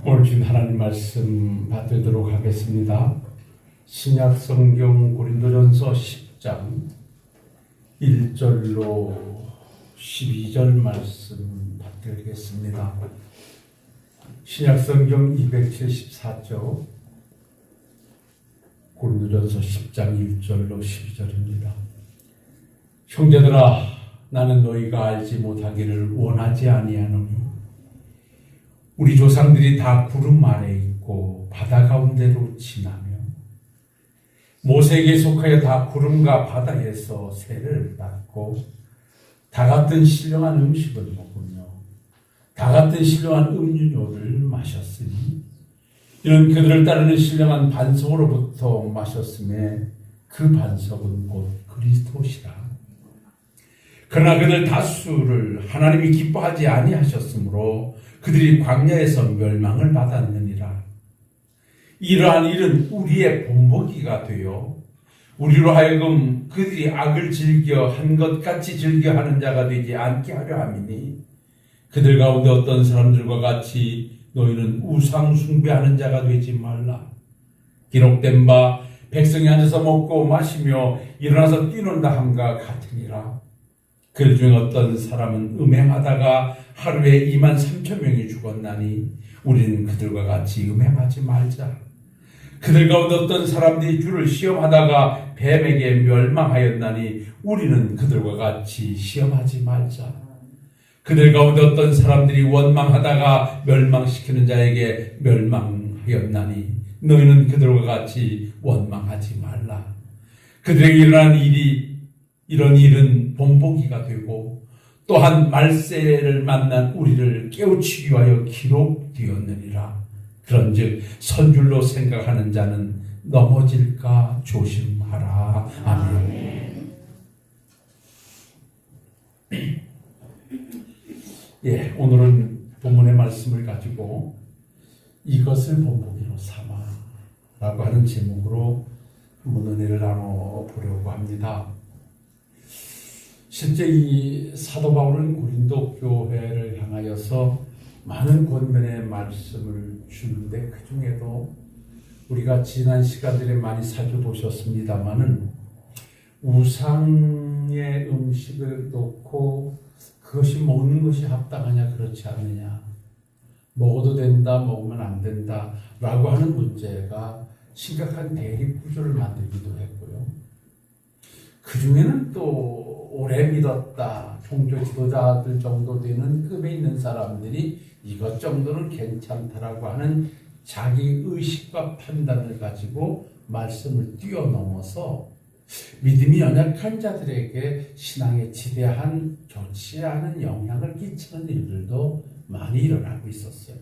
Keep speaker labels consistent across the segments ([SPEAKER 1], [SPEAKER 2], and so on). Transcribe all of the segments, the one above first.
[SPEAKER 1] 오늘 주신 하나님 말씀 받도록 하겠습니다. 신약 성경 고린도전서 10장 1절로 12절 말씀 받도록하겠습니다. 신약 성경 274쪽 고린도전서 10장 1절로 12절입니다. 형제들아, 나는 너희가 알지 못하기를 원하지 아니하노니 우리 조상들이 다 구름 아래 있고 바다 가운데로 지나며 모세에게 속하여 다 구름과 바다에서 새를 낳고 다 같은 신령한 음식을 먹으며 다 같은 신령한 음료를 마셨으니 이는 그들을 따르는 신령한 반석으로부터 마셨음에 그 반석은 곧 그리스도시라. 그러나 그들 다수를 하나님이 기뻐하지 아니하셨으므로 그들이 광야에서 멸망을 받았느니라. 이러한 일은 우리의 본보기가 되어 우리로 하여금 그들이 악을 즐겨 한 것 같이 즐겨 하는 자가 되지 않게 하려 함이니 그들 가운데 어떤 사람들과 같이 너희는 우상 숭배하는 자가 되지 말라. 기록된 바 백성이 앉아서 먹고 마시며 일어나서 뛰논다 함과 같으니라. 그들 중 어떤 사람은 음행하다가 하루에 23,000명이 죽었나니 우리는 그들과 같이 음행하지 말자. 그들 가운데 어떤 사람들이 주를 시험하다가 뱀에게 멸망하였나니 우리는 그들과 같이 시험하지 말자. 그들 가운데 어떤 사람들이 원망하다가 멸망시키는 자에게 멸망하였나니 너희는 그들과 같이 원망하지 말라. 그들에게 일어난 이런 일은 본보기가 되고 또한 말세를 만난 우리를 깨우치기 위하여 기록되었느니라. 그런즉 선줄로 생각하는 자는 넘어질까 조심하라. 아멘. 예, 오늘은 본문의 말씀을 가지고 이것을 본보기로 삼아라고 하는 제목으로 한번 은혜를 나눠보려고 합니다. 실제 이 사도 바울은 고린도 교회를 향하여서 많은 권면의 말씀을 주는데 그 중에도 우리가 지난 시간들에 많이 살펴보셨습니다마는 우상의 음식을 놓고 그것이 먹는 것이 합당하냐 그렇지 않느냐, 먹어도 된다 먹으면 안 된다 라고 하는 문제가 심각한 대립 구조를 만들기도 했고요. 그 중에는 또 오래 믿었다, 종교 지도자들 정도 되는 급에 있는 사람들이 이것 정도는 괜찮다라고 하는 자기 의식과 판단을 가지고 말씀을 뛰어넘어서 믿음이 연약한 자들에게 신앙에 지대한 좋지 않은 영향을 끼치는 일들도 많이 일어나고 있었어요.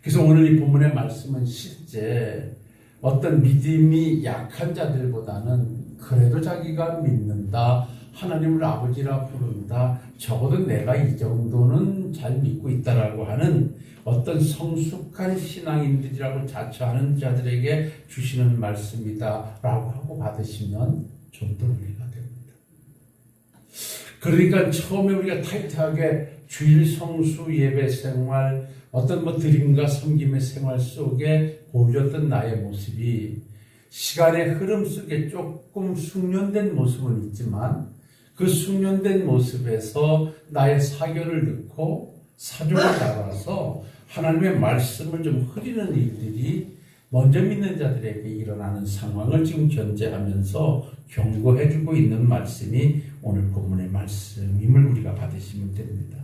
[SPEAKER 1] 그래서 오늘 이 본문의 말씀은 실제 어떤 믿음이 약한 자들보다는 그래도 자기가 믿는다, 하나님을 아버지라 부른다, 적어도 내가 이 정도는 잘 믿고 있다라고 하는 어떤 성숙한 신앙인들이라고 자처하는 자들에게 주시는 말씀이다 라고 하고 받으시면 좀 더 이해가 됩니다. 그러니까 처음에 우리가 타이트하게 주일 성수 예배 생활, 어떤 드림과 섬김의 생활 속에 보여줬던 나의 모습이 시간의 흐름 속에 조금 숙련된 모습은 있지만 그 숙련된 모습에서 나의 사견을 넣고 사족을 나가서 하나님의 말씀을 좀 흐리는 일들이 먼저 믿는 자들에게 일어나는 상황을 지금 견제하면서 경고해주고 있는 말씀이 오늘 본문의 말씀임을 우리가 받으시면 됩니다.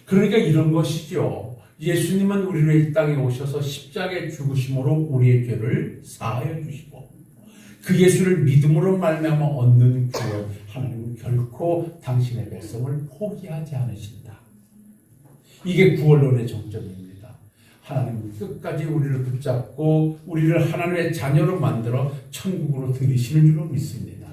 [SPEAKER 1] 그러니까 이런 것이죠. 예수님은 우리를 이 땅에 오셔서 십자가에 죽으심으로 우리의 죄를 사하여 주시고 그 예수를 믿음으로 말미암아 얻는 구원, 하나님은 결코 당신의 백성을 포기하지 않으신다. 이게 구원론의 정점입니다. 하나님은 끝까지 우리를 붙잡고 우리를 하나님의 자녀로 만들어 천국으로 들이시는 줄로 믿습니다.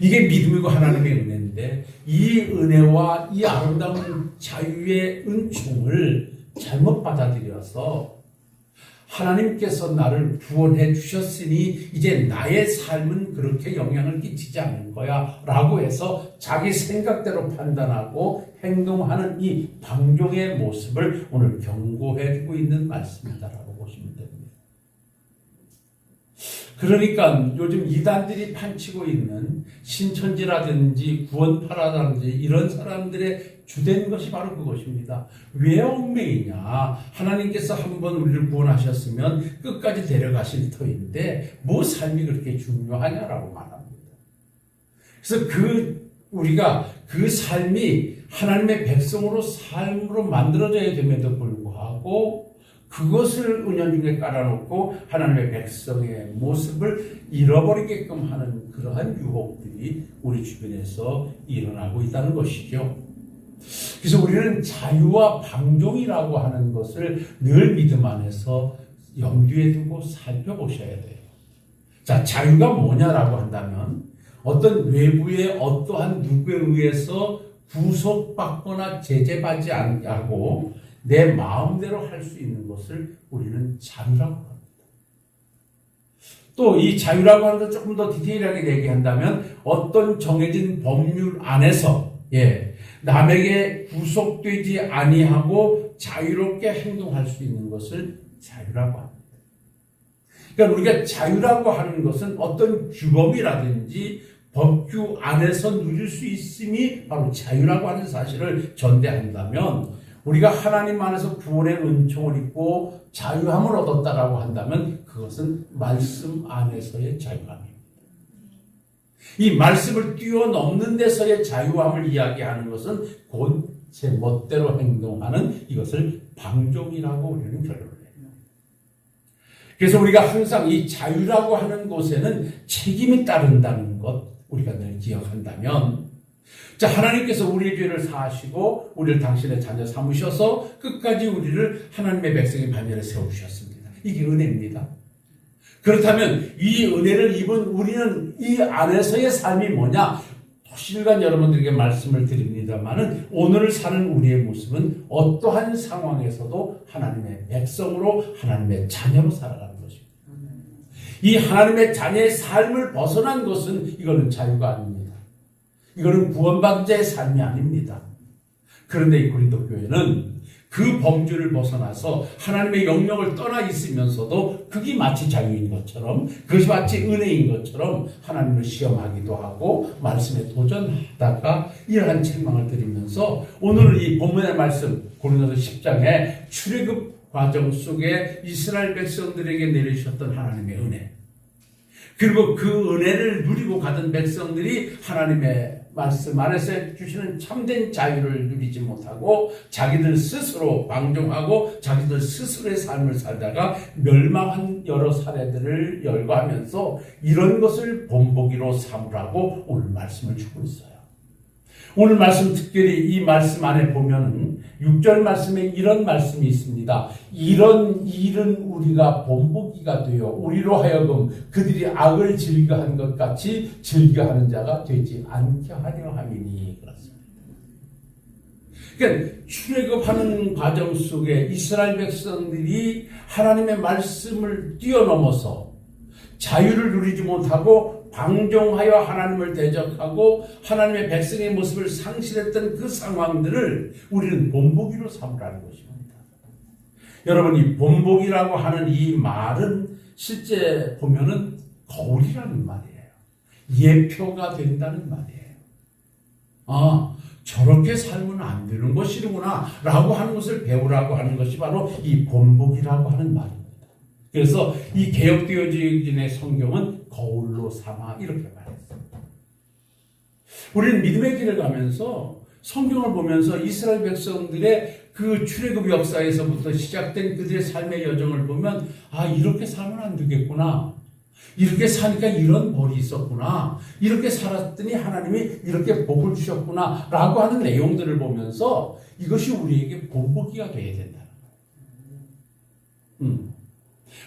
[SPEAKER 1] 이게 믿음이고 하나님의 은혜인데 이 은혜와 이 아름다운 자유의 은총을 잘못 받아들여서 하나님께서 나를 구원해 주셨으니 이제 나의 삶은 그렇게 영향을 끼치지 않는 거야 라고 해서 자기 생각대로 판단하고 행동하는 이 방종의 모습을 오늘 경고해 주고 있는 말씀이다라고 보시면 됩니다. 그러니까 요즘 이단들이 판치고 있는 신천지라든지 구원파라든지 이런 사람들의 주된 것이 바로 그것입니다. 왜 얽매이냐? 하나님께서 한번 우리를 구원하셨으면 끝까지 데려가실 터인데 뭐 삶이 그렇게 중요하냐라고 말합니다. 그래서 우리가 그 삶이 하나님의 백성으로 삶으로 만들어져야 됨에도 불구하고 그것을 은연중에 깔아놓고 하나님의 백성의 모습을 잃어버리게끔 하는 그러한 유혹들이 우리 주변에서 일어나고 있다는 것이죠. 그래서 우리는 자유와 방종이라고 하는 것을 늘 믿음 안에서 염두에 두고 살펴보셔야 돼요. 자, 자유가 뭐냐라고 한다면 어떤 외부의 어떠한 누구에 의해서 구속받거나 제재받지 않고 내 마음대로 할 수 있는 것을 우리는 자유라고 합니다. 또 이 자유라고 하는 것 조금 더 디테일하게 얘기한다면 어떤 정해진 법률 안에서 남에게 구속되지 아니하고 자유롭게 행동할 수 있는 것을 자유라고 합니다. 그러니까 우리가 자유라고 하는 것은 어떤 규범이라든지 법규 안에서 누릴 수 있음이 바로 자유라고 하는 사실을 전대한다면 우리가 하나님 안에서 구원의 은총을 입고 자유함을 얻었다라고 한다면 그것은 말씀 안에서의 자유함입니다. 이 말씀을 뛰어넘는 데서의 자유함을 이야기하는 것은 곧 제 멋대로 행동하는 이것을 방종이라고 우리는 결론을 해요. 그래서 우리가 항상 이 자유라고 하는 곳에는 책임이 따른다는 것 우리가 늘 기억한다면 자, 하나님께서 우리의 죄를 사하시고 우리를 당신의 자녀 삼으셔서 끝까지 우리를 하나님의 백성의 반열에 세우셨습니다. 이게 은혜입니다. 그렇다면 이 은혜를 입은 우리는 이 안에서의 삶이 뭐냐? 실간 여러분들에게 말씀을 드립니다만은 오늘 사는 우리의 모습은 어떠한 상황에서도 하나님의 백성으로 하나님의 자녀로 살아가는 것입니다. 이 하나님의 자녀의 삶을 벗어난 것은 이거는 자유가 아닙니다. 이거는 구원받은 자의 삶이 아닙니다. 그런데 이 고린도 교회는 그 범주를 벗어나서 하나님의 영역을 떠나 있으면서도 그게 마치 자유인 것처럼 그것이 마치 은혜인 것처럼 하나님을 시험하기도 하고 말씀에 도전하다가 이러한 책망을 드리면서 오늘은 이 본문의 말씀 고린도서 10장에 출애굽 과정 속에 이스라엘 백성들에게 내리셨던 하나님의 은혜 그리고 그 은혜를 누리고 가던 백성들이 하나님의 말씀 안에서 주시는 참된 자유를 누리지 못하고 자기들 스스로 방종하고 자기들 스스로의 삶을 살다가 멸망한 여러 사례들을 열거하면서 이런 것을 본보기로 삼으라고 오늘 말씀을 주고 있어요. 오늘 말씀 특별히 이 말씀 안에 보면 6절 말씀에 이런 말씀이 있습니다. 이런 일은 우리가 본보기가 되어 우리로 하여금 그들이 악을 즐겨한 것 같이 즐겨하는 자가 되지 않게 하려 함이니 그렇습니다. 그러니까 출애굽하는 과정 속에 이스라엘 백성들이 하나님의 말씀을 뛰어넘어서 자유를 누리지 못하고 방종하여 하나님을 대적하고 하나님의 백성의 모습을 상실했던 그 상황들을 우리는 본보기로 삼으라는 것입니다. 여러분 이 본보기라고 하는 이 말은 실제 보면은 거울이라는 말이에요. 예표가 된다는 말이에요. 아 저렇게 살면 안 되는 것이구나 라고 하는 것을 배우라고 하는 것이 바로 이 본보기라고 하는 말입니다. 그래서 이 개역되어진의 성경은 거울로 삼아 이렇게 말했습니다. 우리는 믿음의 길을 가면서 성경을 보면서 이스라엘 백성들의 그 출애굽 역사에서부터 시작된 그들의 삶의 여정을 보면 아 이렇게 살면 안 되겠구나. 이렇게 사니까 이런 벌이 있었구나. 이렇게 살았더니 하나님이 이렇게 복을 주셨구나 라고 하는 내용들을 보면서 이것이 우리에게 본보기가 되어야 된다는 거예요.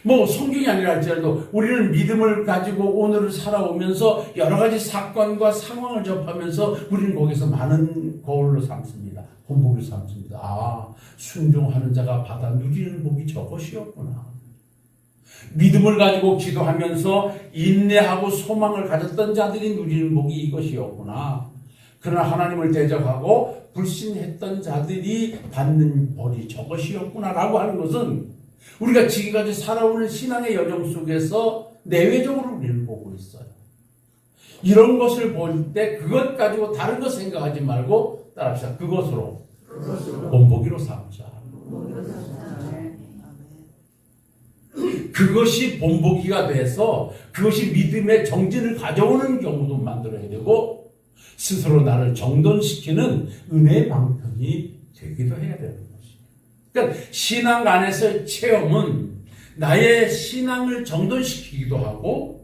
[SPEAKER 1] 뭐 성경이 아니라 할지라도 우리는 믿음을 가지고 오늘을 살아오면서 여러 가지 사건과 상황을 접하면서 우리는 거기서 많은 거울로 삼습니다. 본보기를 삼습니다. 아 순종하는 자가 받아 누리는 복이 저것이었구나. 믿음을 가지고 기도하면서 인내하고 소망을 가졌던 자들이 누리는 복이 이것이었구나. 그러나 하나님을 대적하고 불신했던 자들이 받는 벌이 저것이었구나라고 하는 것은 우리가 지금까지 살아오는 신앙의 여정 속에서 내외적으로 우리는 보고 있어요. 이런 것을 볼 때 그것 가지고 다른 것 생각하지 말고 따라합시다. 그것으로 본보기로 삼자. 그것이 본보기가 돼서 그것이 믿음의 정진을 가져오는 경우도 만들어야 되고 스스로 나를 정돈시키는 은혜의 방편이 되기도 해야 되는 것입니다. 그러니까 신앙 안에서의 체험은 나의 신앙을 정돈시키기도 하고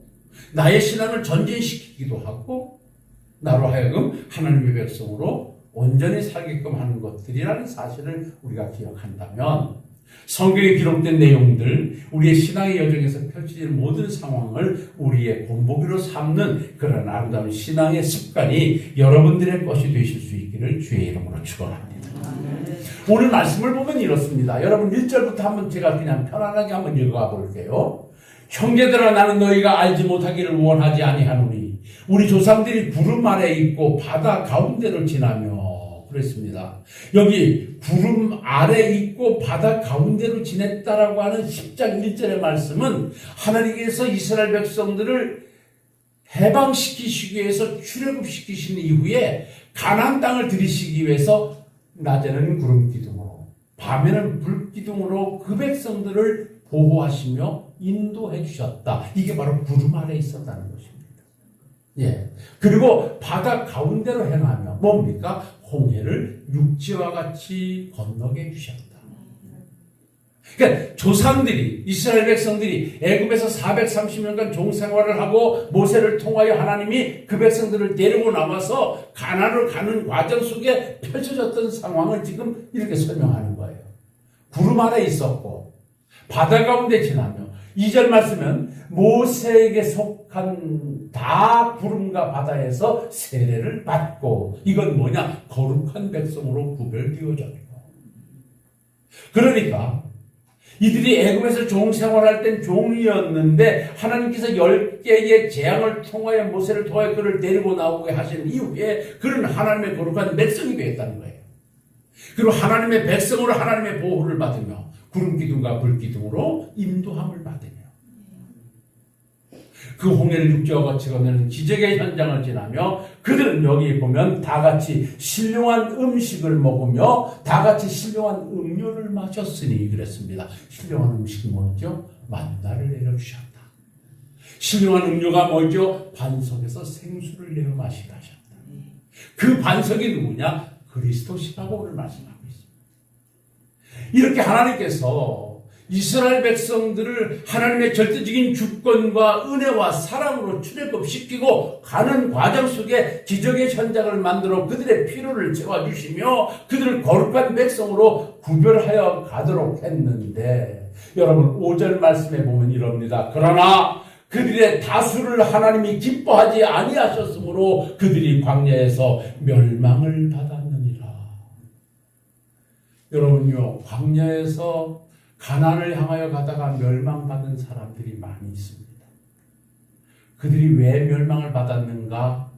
[SPEAKER 1] 나의 신앙을 전진시키기도 하고 나로 하여금 하나님의 백성으로 온전히 살게끔 하는 것들이라는 사실을 우리가 기억한다면 성경에 기록된 내용들, 우리의 신앙의 여정에서 펼쳐지는 모든 상황을 우리의 본보기로 삼는 그런 아름다운 신앙의 습관이 여러분들의 것이 되실 수 있기를 주의 이름으로 축원합니다. 오늘 말씀을 보면 이렇습니다. 여러분 1절부터 한번 제가 그냥 편안하게 한번 읽어가 볼게요. 형제들아 나는 너희가 알지 못하기를 원하지 아니하노니 우리 조상들이 구름 아래 있고 바다 가운데를 지나며 그랬습니다. 여기 구름 아래 있고 바다 가운데로 지냈다라고 하는 10장 1절의 말씀은 하나님께서 이스라엘 백성들을 해방시키시기 위해서 출애굽시키신 이후에 가나안 땅을 들이시기 위해서 낮에는 구름 기둥으로 밤에는 불 기둥으로 그 백성들을 보호하시며 인도해 주셨다. 이게 바로 구름 아래 있었다는 것입니다. 예. 그리고 바다 가운데로 행하며 뭡니까? 홍해를 육지와 같이 건너게 해주셨다. 그러니까 조상들이 이스라엘 백성들이 애굽에서 430년간 종생활을 하고 모세를 통하여 하나님이 그 백성들을 데리고 나와서 가나안으로 가는 과정 속에 펼쳐졌던 상황을 지금 이렇게 설명하는 거예요. 구름 아래 있었고 바다 가운데 지나며 2절 말씀은 모세에게 속한 다 구름과 바다에서 세례를 받고 이건 뭐냐? 거룩한 백성으로 구별되어졌고 그러니까 이들이 애굽에서 종생활할 땐 종이었는데 하나님께서 10개의 재앙을 통하여 모세를 통하여 그를 데리고 나오게 하신 이후에 그는 하나님의 거룩한 백성이 되었다는 거예요. 그리고 하나님의 백성으로 하나님의 보호를 받으며 구름기둥과 불기둥으로 인도함을 받으며 그 홍해를 육지와 같이 건너는 기적의 현장을 지나며 그들은 여기 보면 다 같이 신령한 음식을 먹으며 다 같이 신령한 음료를 마셨으니 그랬습니다. 신령한 음식이 뭐죠? 만나를 내려주셨다. 신령한 음료가 뭐죠? 반석에서 생수를 내어 마시게 하셨다. 그 반석이 누구냐? 그리스도시라고 오늘 말씀하고 있습니다. 이렇게 하나님께서 이스라엘 백성들을 하나님의 절대적인 주권과 은혜와 사랑으로 출애굽시키고 가는 과정 속에 기적의 현장을 만들어 그들의 필요를 채워주시며 그들을 거룩한 백성으로 구별하여 가도록 했는데 여러분 5절 말씀에 보면 이럽니다. 그러나 그들의 다수를 하나님이 기뻐하지 아니하셨으므로 그들이 광야에서 멸망을 받았느니라. 여러분요, 광야에서 가나안을 향하여 가다가 멸망받은 사람들이 많이 있습니다. 그들이 왜 멸망을 받았는가?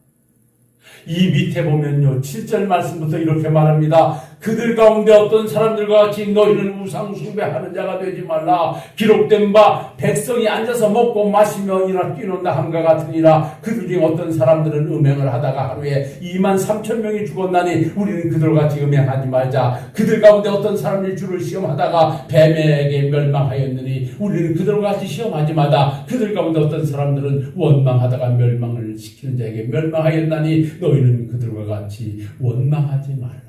[SPEAKER 1] 이 밑에 보면요 7절 말씀부터 이렇게 말합니다. 그들 가운데 어떤 사람들과 같이 너희는 우상 숭배하는 자가 되지 말라. 기록된 바 백성이 앉아서 먹고 마시며 이나 뛰논다 함과 같으니라. 그들 중 어떤 사람들은 음행을 하다가 하루에 23,000명이 죽었나니 우리는 그들과 같이 음행하지 말자. 그들 가운데 어떤 사람이 주를 시험하다가 뱀에게 멸망하였느니 우리는 그들과 같이 시험하지 마다. 그들 가운데 어떤 사람들은 원망하다가 멸망을 시키는 자에게 멸망하였나니 너희는 그들과 같이 원망하지 말라.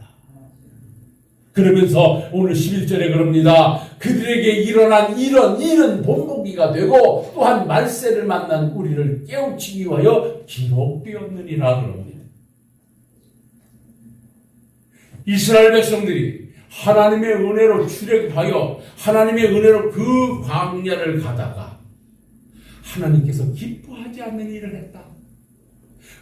[SPEAKER 1] 그러면서 오늘 11절에 그럽니다. 그들에게 일어난 이런 일은 본보기가 되고 또한 말세를 만난 우리를 깨우치기 위하여 기록되었느니라 그럽니다. 이스라엘 백성들이 하나님의 은혜로 출애굽하여 하나님의 은혜로 그 광야를 가다가 하나님께서 기뻐하지 않는 일을 했다.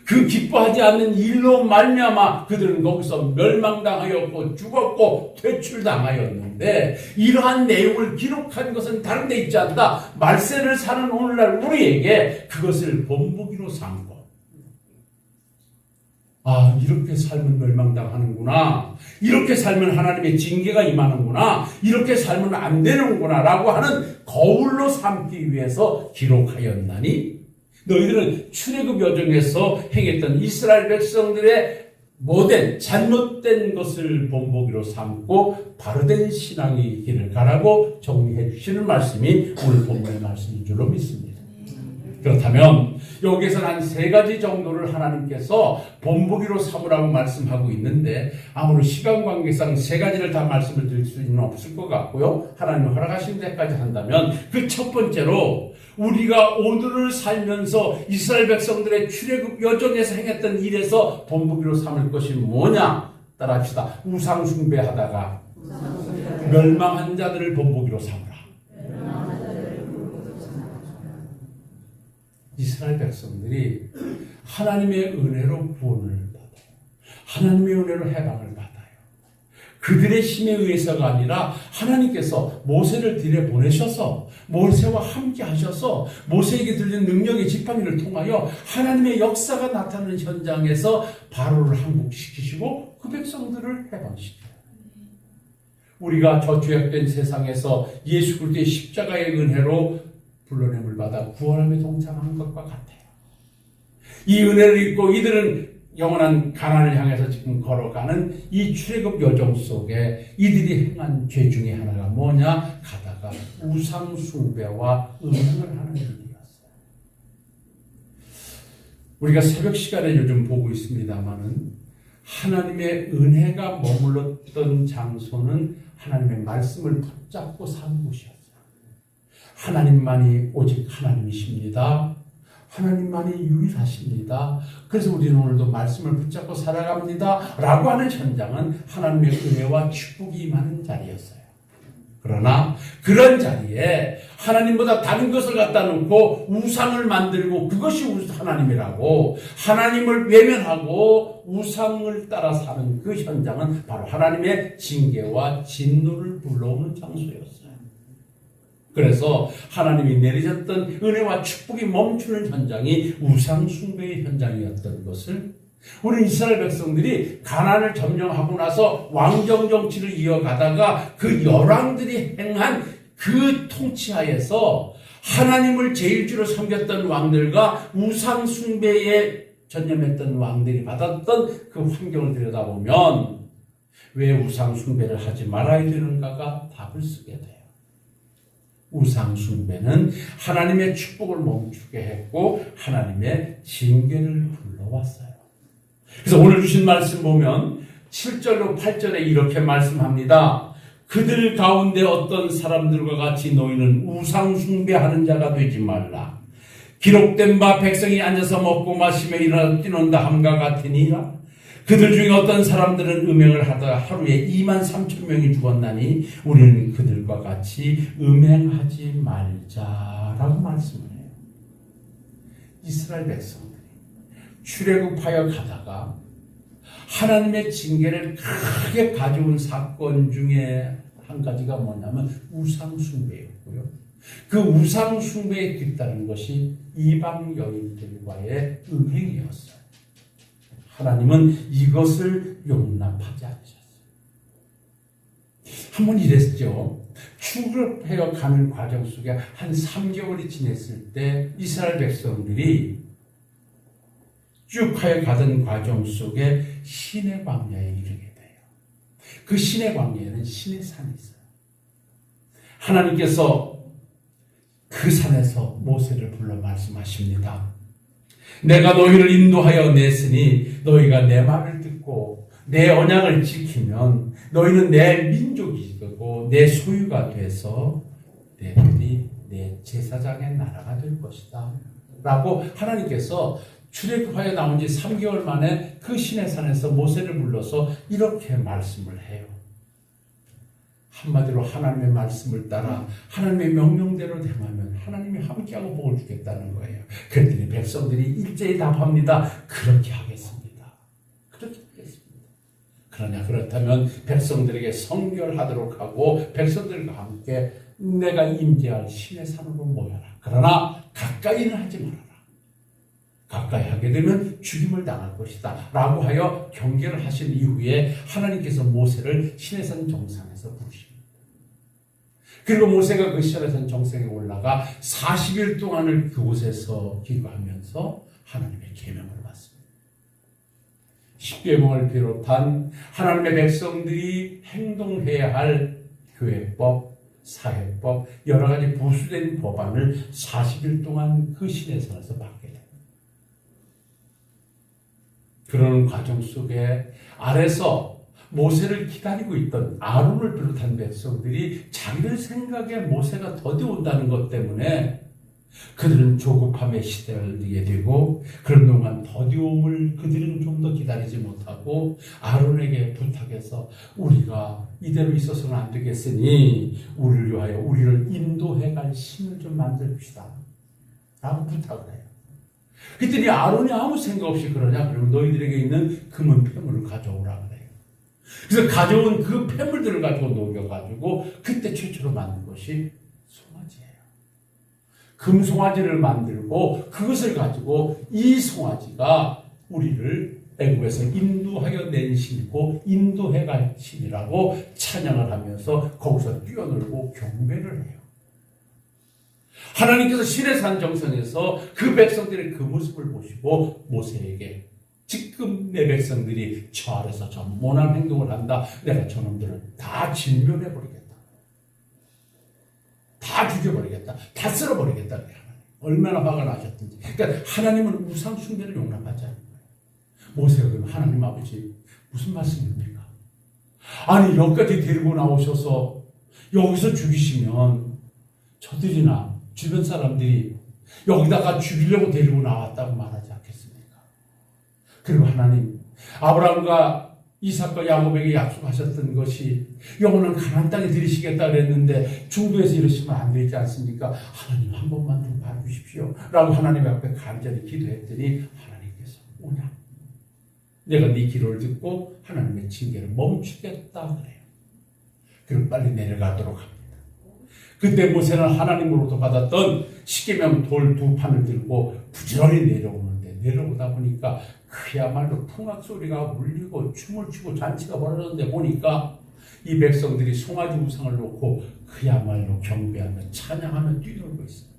[SPEAKER 1] 그 기뻐하지 않는 일로 말미암아 그들은 거기서 멸망당하였고 죽었고 퇴출당하였는데, 이러한 내용을 기록한 것은 다른 데 있지 않다. 말세를 사는 오늘날 우리에게 그것을 본보기로 삼고, 아, 이렇게 살면 멸망당하는구나, 이렇게 살면 하나님의 징계가 임하는구나, 이렇게 살면 안 되는구나 라고 하는 거울로 삼기 위해서 기록하였나니, 너희들은 출애굽 여정에서 행했던 이스라엘 백성들의 못된 잘못된 것을 본보기로 삼고 바르된 신앙의 길을 가라고 정리해 주시는 말씀이 오늘 본문의 말씀인 줄로 믿습니다. 그렇다면 여기에서는 한 3가지 정도를 하나님께서 본보기로 삼으라고 말씀하고 있는데, 아무리 시간 관계상 3가지를 다 말씀을 드릴 수는 없을 것 같고요. 하나님 허락하신 데까지 한다면, 그 첫 번째로 우리가 오늘을 살면서 이스라엘 백성들의 출애굽 여정에서 행했던 일에서 본보기로 삼을 것이 뭐냐? 따라합시다. 우상 숭배하다가 멸망한 자들을 본보기로 삼으라. 이스라엘 백성들이 하나님의 은혜로 구원을 받아요. 하나님의 은혜로 해방을 받아요. 그들의 힘에 의해서가 아니라 하나님께서 모세를 들여보내셔서 모세와 함께 하셔서 모세에게 들린 능력의 지팡이를 통하여 하나님의 역사가 나타나는 현장에서 바로를 항복시키시고 그 백성들을 해방시켜요. 우리가 저 죄악된 세상에서 예수 그리스도의 십자가의 은혜로 불러냄을 받아 구원함에 동참한 것과 같아요. 이 은혜를 입고 이들은 영원한 가나안을 향해서 지금 걸어가는 이 출애굽 여정 속에 이들이 행한 죄 중에 하나가 뭐냐? 가다가 우상 숭배와 음행을 하는 일이었어요. 우리가 새벽 시간에 요즘 보고 있습니다마는 하나님의 은혜가 머물렀던 장소는 하나님의 말씀을 붙잡고 산 곳이었어요. 하나님만이 오직 하나님이십니다. 하나님만이 유일하십니다. 그래서 우리는 오늘도 말씀을 붙잡고 살아갑니다 라고 하는 현장은 하나님의 은혜와 축복이 임하는 자리였어요. 그러나 그런 자리에 하나님보다 다른 것을 갖다 놓고 우상을 만들고 그것이 하나님이라고 하나님을 외면하고 우상을 따라 사는 그 현장은 바로 하나님의 징계와 진노를 불러오는 장소였어요. 그래서 하나님이 내리셨던 은혜와 축복이 멈추는 현장이 우상 숭배의 현장이었던 것을 우리 이스라엘 백성들이 가나안을 점령하고 나서 왕정 정치를 이어가다가 그 열왕들이 행한 그 통치하에서 하나님을 제일주로 섬겼던 왕들과 우상 숭배에 전념했던 왕들이 받았던 그 환경을 들여다보면 왜 우상 숭배를 하지 말아야 되는가가 답을 쓰게 돼요. 우상 숭배는 하나님의 축복을 멈추게 했고 하나님의 징계를 불러왔어요. 그래서 오늘 주신 말씀 보면 7절로 8절에 이렇게 말씀합니다. 그들 가운데 어떤 사람들과 같이 너희는 우상 숭배하는 자가 되지 말라. 기록된 바 백성이 앉아서 먹고 마시며 일어나 뛰논다 함과 같으니라. 그들 중에 어떤 사람들은 음행을 하다가 하루에 23,000명이 죽었나니 우리는 그들과 같이 음행하지 말자라고 말씀을 해요. 이스라엘 백성들이 출애굽하여 가다가 하나님의 징계를 크게 가져온 사건 중에 한 가지가 뭐냐면 우상 숭배였고요. 그 우상 숭배에 뒤따른 것이 이방 여인들과의 음행이었어요. 하나님은 이것을 용납하지 않으셨어요. 한번 이랬죠. 출애굽하여 가는 과정 속에 한 3개월이 지냈을 때 이스라엘 백성들이 쭉 하여 가던 과정 속에 시내 광야에 이르게 돼요. 그 시내 광야에는 신의 산이 있어요. 하나님께서 그 산에서 모세를 불러 말씀하십니다. 내가 너희를 인도하여 냈으니 너희가 내 말을 듣고 내 언약을 지키면 너희는 내 민족이 되고 내 소유가 돼서 너희들이 내 제사장의 나라가 될 것이다 라고 하나님께서 출애굽하여 나온 지 3개월 만에 그 시내산에서 모세를 불러서 이렇게 말씀을 해요. 한마디로 하나님의 말씀을 따라 하나님의 명령대로 행하면 하나님이 함께하고 복을 주겠다는 거예요. 그랬더니 백성들이 일제히 답합니다. 그렇게 하겠습니다. 그렇게 하겠습니다. 그러냐 그렇다면 백성들에게 성결하도록 하고 백성들과 함께 내가 임재할 신의 산으로 모여라. 그러나 가까이는 하지 말아라. 가까이 하게 되면 죽임을 당할 것이다 라고 하여 경계를 하신 이후에 하나님께서 모세를 시내산 정상에서 부르십니다. 그리고 모세가 그 시내산 정상에 올라가 40일 동안을 그곳에서 기도하면서 하나님의 계명을 받습니다. 십계명을 비롯한 하나님의 백성들이 행동해야 할 교회법, 사회법, 여러 가지 부수된 법안을 40일 동안 그 시내산에서 받게 됩니다. 그런 과정 속에 아래서 모세를 기다리고 있던 아론을 비롯한 백성들이 자기들 생각에 모세가 더디 온다는 것 때문에 그들은 조급함의 시대를 느게 되고 그런 동안 더디움을 그들은 좀 더 기다리지 못하고 아론에게 부탁해서 우리가 이대로 있어서는 안 되겠으니 우리를 위하여 우리를 인도해갈 신을 좀 만들읍시다 라고 부탁을 해요. 그랬더니 아론이 아무 생각 없이 그러냐? 그러면 너희들에게 있는 금은 폐물을 가져오라 그래요. 그래서 가져온 그 폐물들을 가지고 녹여가지고 그때 최초로 만든 것이 송아지예요. 금송아지를 만들고 그것을 가지고 이 송아지가 우리를 애굽에서 인도하여 낸 신이고 인도해갈 신이라고 찬양을 하면서 거기서 뛰어놀고 경배를 해요. 하나님께서 시내산 정상에서 그 백성들의 그 모습을 보시고 모세에게 지금 내 백성들이 저 아래서 저 모난 행동을 한다. 내가 저놈들을 다 진멸해버리겠다. 다 죽여버리겠다. 다 쓸어버리겠다. 얼마나 화가 나셨든지. 그러니까 하나님은 우상 숭배를 용납하지 않는 거예요. 모세가 그러면 하나님 아버지 무슨 말씀입니까? 아니 여기까지 데리고 나오셔서 여기서 죽이시면 저들이나 주변 사람들이 여기다가 죽이려고 데리고 나왔다고 말하지 않겠습니까? 그리고 하나님 아브라함과 이삭과 야곱에게 약속하셨던 것이 영원한 가나안 땅에 들이시겠다 그랬는데 중도에서 이러시면 안 되지 않습니까? 하나님 한 번만 좀 봐주십시오 라고 하나님 앞에 간절히 기도했더니 하나님께서 오냐 내가 네 기도를 듣고 하나님의 징계를 멈추겠다 그래요. 그리고 빨리 내려가도록 합니다. 그때 모세는 하나님으로부터 받았던 십계명 돌 2판을 들고 부지런히 내려오는데 내려오다 보니까 그야말로 풍악소리가 울리고 춤을 추고 잔치가 벌어졌는데 보니까 이 백성들이 송아지 우상을 놓고 그야말로 경배하며 찬양하며 뛰놀고 있어요.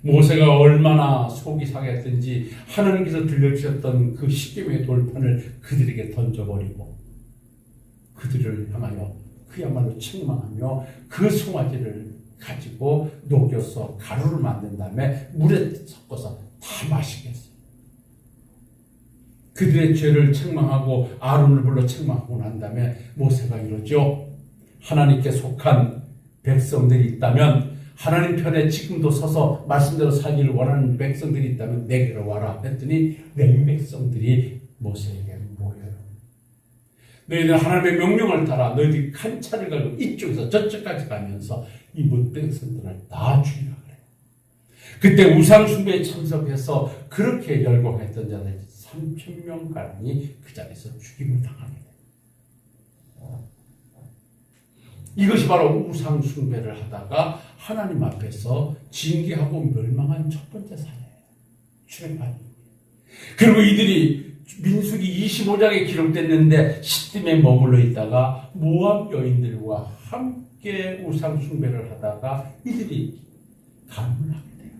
[SPEAKER 1] 모세가 얼마나 속이 상했든지 하나님께서 들려주셨던 그 십계명의 돌판을 그들에게 던져버리고 그들을 향하여 그야말로 책망하며 그 송아지를 가지고 녹여서 가루를 만든 다음에 물에 섞어서 다 마시겠어요. 그들의 죄를 책망하고 아론을 불러 책망하고 난 다음에 모세가 이러죠. 하나님께 속한 백성들이 있다면 하나님 편에 지금도 서서 말씀대로 살기를 원하는 백성들이 있다면 내게로 와라 했더니 내 백성들이 모세에게 모여요. 너희들 하나님의 명령을 따라 너희들이 칸 차를 가지고 이쪽에서 저쪽까지 가면서 이 백성들을 다 죽이라 그래요. 그때 우상 숭배에 참석해서 그렇게 열광했던 자들 3,000명가량이 그 자리에서 죽임을 당하게 돼요. 이것이 바로 우상 숭배를 하다가 하나님 앞에서 징계하고 멸망한 첫 번째 사례예요. 출애굽한 이후에. 그리고 이들이 민수기 25장에 기록됐는데 시딤에 머물러 있다가 모압 여인들과 함께 우상 숭배를 하다가 이들이 가늠을 하게 돼요.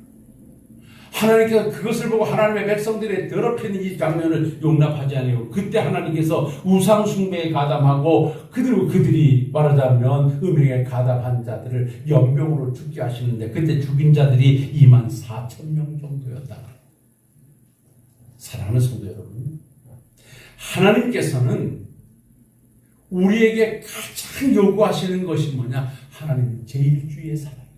[SPEAKER 1] 하나님께서 그것을 보고 하나님의 백성들의 더럽히는 이 장면을 용납하지 아니하고 그때 하나님께서 우상 숭배에 가담하고 그들이 말하자면 음행에 가담한 자들을 연병으로 죽게 하시는데 그때 죽인 자들이 24,000명 정도였다. 사랑하는 성도 여러분, 하나님께서는 우리에게 가장 요구하시는 것이 뭐냐? 하나님 제일주의의 사랑입니다.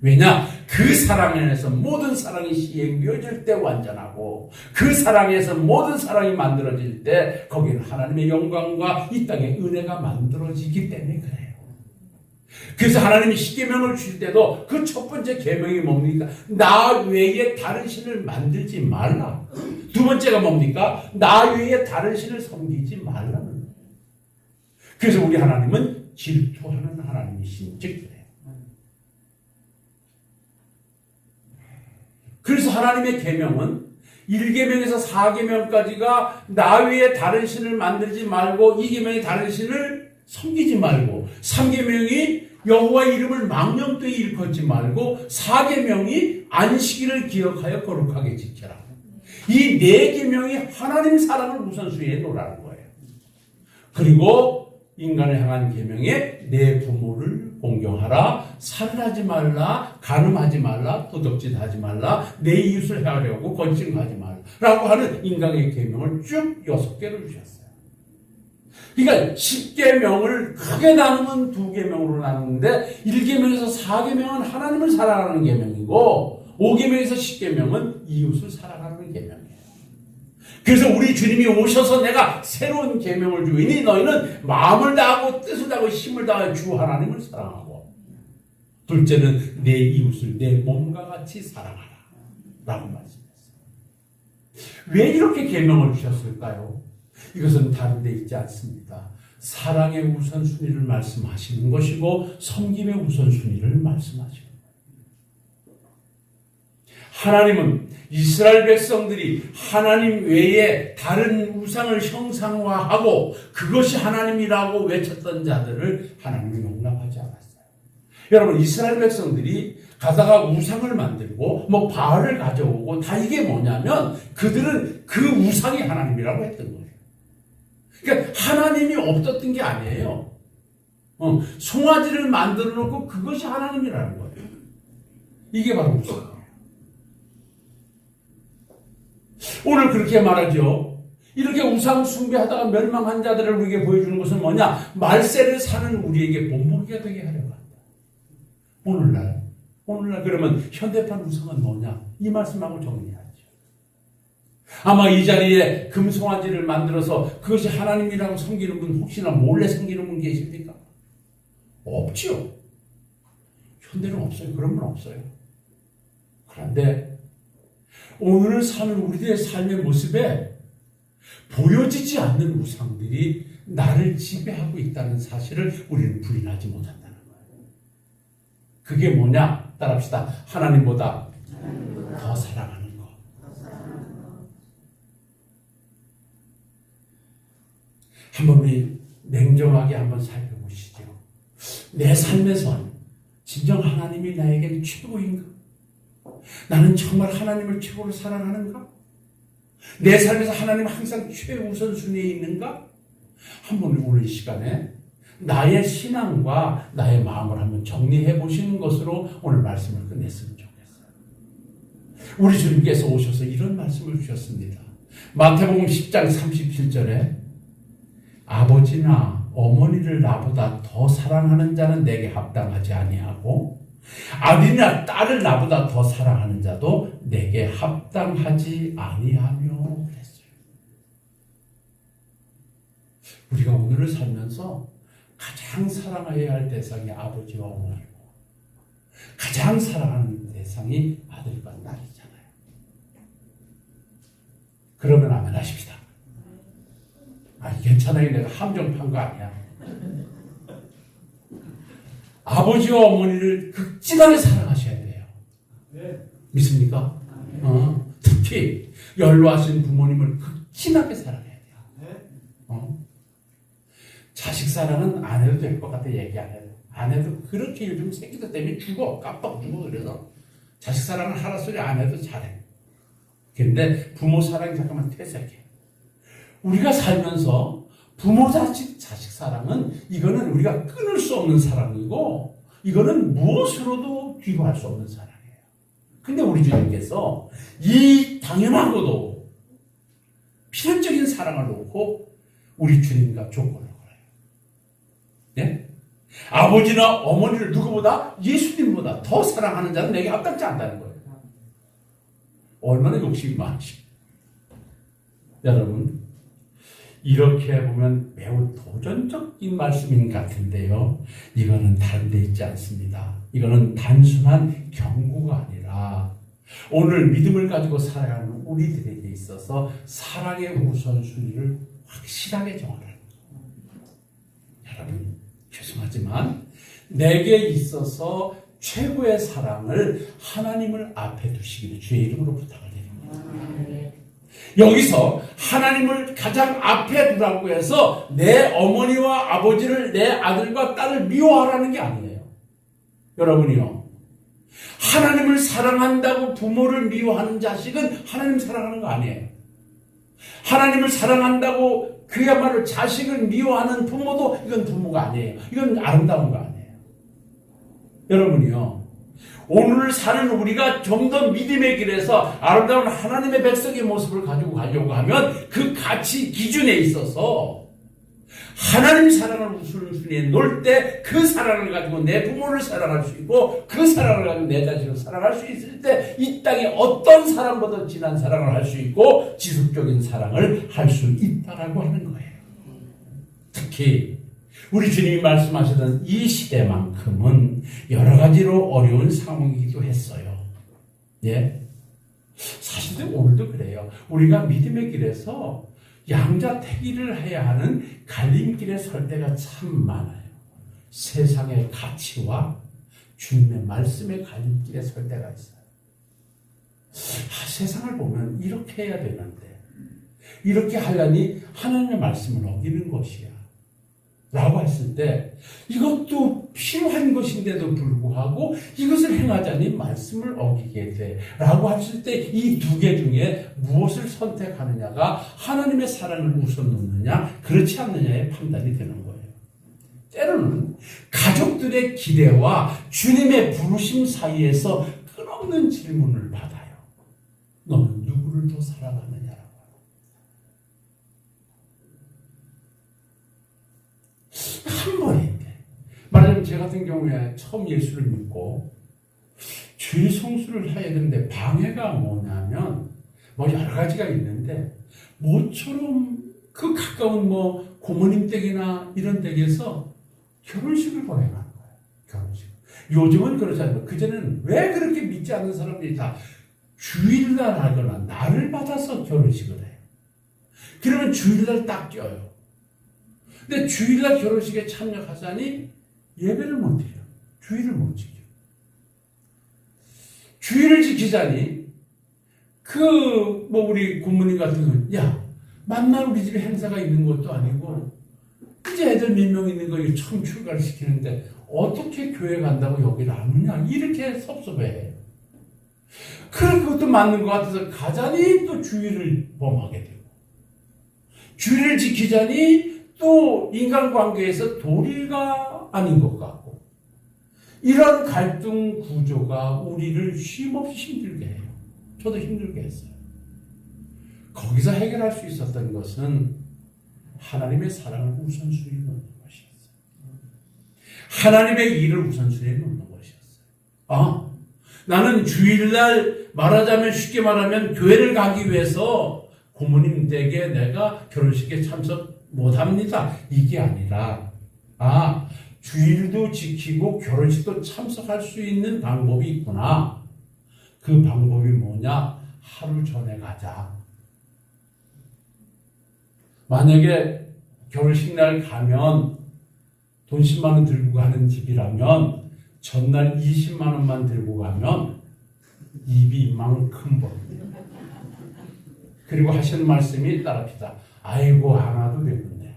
[SPEAKER 1] 왜냐? 그 사랑 안에서 모든 사랑이 시행되어질 때 완전하고 그 사랑에서 모든 사랑이 만들어질 때 거기는 하나님의 영광과 이 땅의 은혜가 만들어지기 때문에 그래요. 그래서 하나님이 십계명을 주실 때도 그 첫 번째 계명이 뭡니까? 나 외에 다른 신을 만들지 말라. 두 번째가 뭡니까? 나 외에 다른 신을 섬기지 말라는 거예요. 그래서 우리 하나님은 질투하는 하나님이신 즉 그래요. 그래서 하나님의 계명은 1계명에서 4계명까지가 나 외에 다른 신을 만들지 말고 2계명이 다른 신을 섬기지 말고 3계명이 여호와 이름을 망령되이 일컫지 말고 4계명이 안식일을 기억하여 거룩하게 지켜라. 이 4계명이 하나님 사랑을 우선순위에 놓으라는 거예요. 그리고 인간을 향한 계명에 내 부모를 공경하라, 살인하지 말라, 간음하지 말라, 도둑질하지 말라, 내 이웃을 해하려고 거짓말하지 말라라고 하는 인간의 계명을 쭉 6개를 주셨어요. 그러니까 10계명을 크게 나누면 2계명으로 나누는데 1계명에서 4계명은 하나님을 사랑하는 계명이고 5계명에서 10계명은 이웃을 사랑하는 계명이에요. 그래서 우리 주님이 오셔서 내가 새로운 계명을 주이니 너희는 마음을 다하고 뜻을 다하고 힘을 다하여 주 하나님을 사랑하고 둘째는 내 이웃을 내 몸과 같이 사랑하라 라고 말씀했어요. 왜 이렇게 계명을 주셨을까요? 이것은 다른 데 있지 않습니다. 사랑의 우선순위를 말씀하시는 것이고 섬김의 우선순위를 말씀하시는 거예요. 하나님은 이스라엘 백성들이 하나님 외에 다른 우상을 형상화하고 그것이 하나님이라고 외쳤던 자들을 하나님이 용납하지 않았어요. 여러분, 이스라엘 백성들이 가다가 우상을 만들고 바알을 가져오고 다 이게 뭐냐면 그들은 그 우상이 하나님이라고 했던 거예요. 그러니까 하나님이 없었던 게 아니에요. 송아지를 만들어 놓고 그것이 하나님이라는 거예요. 이게 바로 우상. 오늘 그렇게 말하죠. 이렇게 우상 숭배하다가 멸망한 자들을 우리에게 보여주는 것은 뭐냐? 말세를 사는 우리에게 본보기가 되게 하려고 한다. 오늘날 그러면 현대판 우상은 뭐냐? 이 말씀하고 정리하죠. 아마 이 자리에 금송아지를 만들어서 그것이 하나님이라고 섬기는 분 혹시나 몰래 섬기는 분 계십니까? 없죠. 현대는 없어요. 그런 분 없어요. 그런데 오늘 사는 우리들의 삶의 모습에 보여지지 않는 우상들이 나를 지배하고 있다는 사실을 우리는 부인하지 못한다는 거예요. 그게 뭐냐? 따라합시다. 하나님보다 더 사랑하는 것. 한번 우리 냉정하게 한번 살펴보시죠. 내 삶에선 진정 하나님이 나에게 최고인가? 나는 정말 하나님을 최고로 사랑하는가? 내 삶에서 하나님은 항상 최우선순위에 있는가? 한번 오늘 이 시간에 나의 신앙과 나의 마음을 한번 정리해 보시는 것으로 오늘 말씀을 끝냈으면 좋겠어요. 우리 주님께서 오셔서 이런 말씀을 주셨습니다. 마태복음 10장 37절에 아버지나 어머니를 나보다 더 사랑하는 자는 내게 합당하지 아니하고 아들이나 딸을 나보다 더 사랑하는 자도 내게 합당하지 아니하며 그랬어요. 우리가 오늘을 살면서 가장 사랑해야 할 대상이 아버지와 어머니고 가장 사랑하는 대상이 아들과 딸이잖아요. 그러면 아멘 하십시다. 괜찮아요. 내가 함정판 거 아니야. 아버지와 어머니를 극진하게 사랑하셔야 돼요. 믿습니까? 특히 연로하신 부모님을 극진하게 사랑해야 돼요. 자식 사랑은 안 해도 될 것 같아. 얘기 안 해도. 안 해도 그렇게 요즘 새끼들 때문에 죽어. 깜빡 죽어. 그래서 자식 사랑은 하라 소리 안 해도 잘해. 근데 부모 사랑이 잠깐만 퇴색해. 우리가 살면서 부모 자식 사랑은 이거는 우리가 끊을 수 없는 사랑이고 이거는 무엇으로도 비교할 수 없는 사랑이에요. 근데 우리 주님께서 이 당연하고도 필연적인 사랑을 놓고 우리 주님과 조건을 걸어요. 네? 아버지나 어머니를 누구보다 예수님보다 더 사랑하는 자는 내게 합당치 않다는 거예요. 얼마나 욕심이 많지. 여러분, 이렇게 보면 매우 도전적인 말씀인 것 같은데요. 이거는 다른 데 있지 않습니다. 이거는 단순한 경고가 아니라 오늘 믿음을 가지고 살아가는 우리들에게 있어서 사랑의 우선순위를 확실하게 정하라는 거예요. 여러분, 죄송하지만 내게 있어서 최고의 사랑을 하나님을 앞에 두시기를 주의 이름으로 부탁을 드립니다. 여기서 하나님을 가장 앞에 두라고 해서 내 어머니와 아버지를, 내 아들과 딸을 미워하라는 게 아니에요. 여러분이요, 하나님을 사랑한다고 부모를 미워하는 자식은 하나님 사랑하는 거 아니에요. 하나님을 사랑한다고 그야말로 자식을 미워하는 부모도 이건 부모가 아니에요. 이건 아름다운 거 아니에요. 여러분이요, 오늘 사는 우리가 좀 더 믿음의 길에서 아름다운 하나님의 백성의 모습을 가지고 가려고 하면 그 가치 기준에 있어서 하나님 사랑을 우선순위에 놓을 때 그 사랑을 가지고 내 부모를 사랑할 수 있고 그 사랑을 가지고 내 자식을 사랑할 수 있을 때 이 땅에 어떤 사랑보다 진한 사랑을 할 수 있고 지속적인 사랑을 할 수 있다라고 하는 거예요. 특히 우리 주님이 말씀하시던 이 시대만큼은 여러 가지로 어려운 상황이기도 했어요. 예. 사실 오늘도 그래요. 우리가 믿음의 길에서 양자택일을 해야 하는 갈림길에 설 때가 참 많아요. 세상의 가치와 주님의 말씀의 갈림길에 설 때가 있어요. 세상을 보면 이렇게 해야 되는데 이렇게 하려니 하나님의 말씀을 어기는 것이야 라고 했을 때 이것도 필요한 것인데도 불구하고 이것을 행하자니 말씀을 어기게 돼 라고 했을 때 이 두 개 중에 무엇을 선택하느냐가 하나님의 사랑을 우선 놓느냐 그렇지 않느냐의 판단이 되는 거예요. 때로는 가족들의 기대와 주님의 부르심 사이에서 끝없는 질문을 받아요. 너는 누구를 더 사랑하느냐? 한 번인데 말하자면 제 같은 경우에 처음 예수를 믿고 주일 성수를 해야 되는데 방해가 뭐냐면 뭐 여러 가지가 있는데 모처럼 그 가까운 뭐 고모님 댁이나 이런 댁에서 결혼식을 보내는 거예요. 결혼식. 요즘은 그렇지 않아요. 그전에는 왜 그렇게 믿지 않는 사람들이 다 주일날 하거나 날을 받아서 결혼식을 해요. 그러면 주일날 딱 껴요. 근데 주일날 결혼식에 참여하자니 예배를 못 드려. 주일을 못 지켜. 주일을 지키자니 우리 고모님 같은 건 야, 만날 우리 집에 행사가 있는 것도 아니고 이제 애들 몇 명 있는 거 처음 출가를 시키는데 어떻게 교회 간다고 여기를 안 오냐 이렇게 섭섭해. 그런 것도 맞는 것 같아서 가자니 또 주일을 범하게 되고 주일을 지키자니 또 인간관계에서 도리가 아닌 것 같고 이런 갈등 구조가 우리를 쉼없이 힘들게 해요. 저도 힘들게 했어요. 거기서 해결할 수 있었던 것은 하나님의 사랑을 우선순위에 놓는 것이었어요. 하나님의 일을 우선순위에 놓는 것이었어요. 나는 주일날 말하자면 쉽게 말하면 교회를 가기 위해서 고모님 댁에 내가 결혼식에 참석 못합니다. 이게 아니라 주일도 지키고 결혼식도 참석할 수 있는 방법이 있구나. 그 방법이 뭐냐? 하루 전에 가자. 만약에 결혼식 날 가면 돈 10만 원 들고 가는 집이라면 전날 20만 원만 들고 가면 입이 이만큼 벌어요. 그리고 하시는 말씀이 따라합시다. 아이고 하나도 되겠네.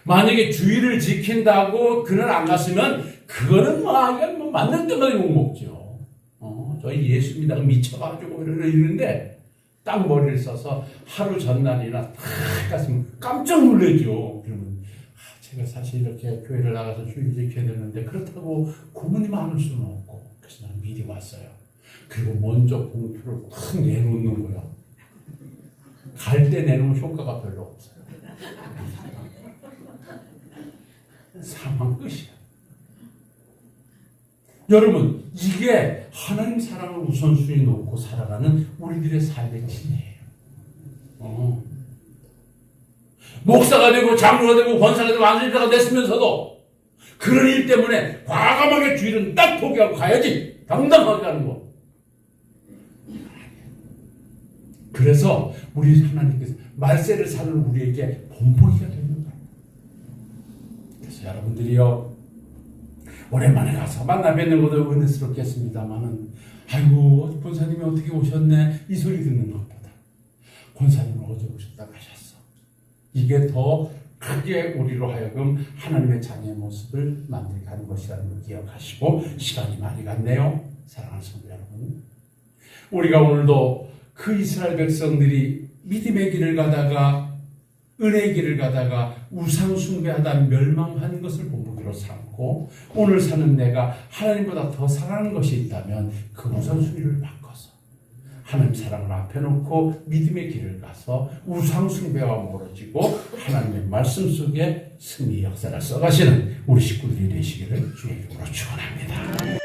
[SPEAKER 1] 만약에 주일을 지킨다고 그날 안 갔으면 그거는 뭐 만날 때마다 욕먹죠. 저희 예수 믿다가 미쳐가지고 이러는데 딱 머리를 써서 하루 전날이나 딱 갔으면 깜짝 놀라죠. 그러면 제가 사실 이렇게 교회를 나가서 주일 지켜야 되는데 그렇다고 고모님 안을 수는 없고 그래서 나는 미리 왔어요. 그리고 먼저 봉투를 탁 내놓는 거예요. 갈 때 내놓은 효과가 별로 없어요. 여러분, 이게 하나님 사랑을 우선순위 놓고 살아가는 우리들의 삶의 진리예요. 목사가 되고 장로가 되고 권사가 되고 안수집사가 됐으면서도 그런 일 때문에 과감하게 주일은 딱 포기하고 가야지. 당당하게 가는 거. 그래서 우리 하나님께서 말세를 사는 우리에게 본보기가 되는 거예요. 그래서 여러분들이요, 오랜만에 가서 만나 뵙는 것도 은혜스럽겠습니다만은, 아이고 권사님이 어떻게 오셨네 이 소리 듣는 것보다 권사님은 어제 오셨다 가셨어, 이게 더 크게 우리로 하여금 하나님의 자녀의 모습을 만들게 하는 것이라는 걸 기억하시고, 시간이 많이 갔네요. 사랑하는 성도 여러분, 우리가 오늘도 그 이스라엘 백성들이 믿음의 길을 가다가 은혜의 길을 가다가 우상 숭배하다 멸망한 것을 본보기로 삼고, 오늘 사는 내가 하나님보다 더 사랑하는 것이 있다면 그 우선순위를 바꿔서 하나님 사랑을 앞에 놓고 믿음의 길을 가서 우상 숭배와 멀어지고 하나님의 말씀 속에 승리 역사를 써가시는 우리 식구들이 되시기를 주의 이름으로 축원합니다.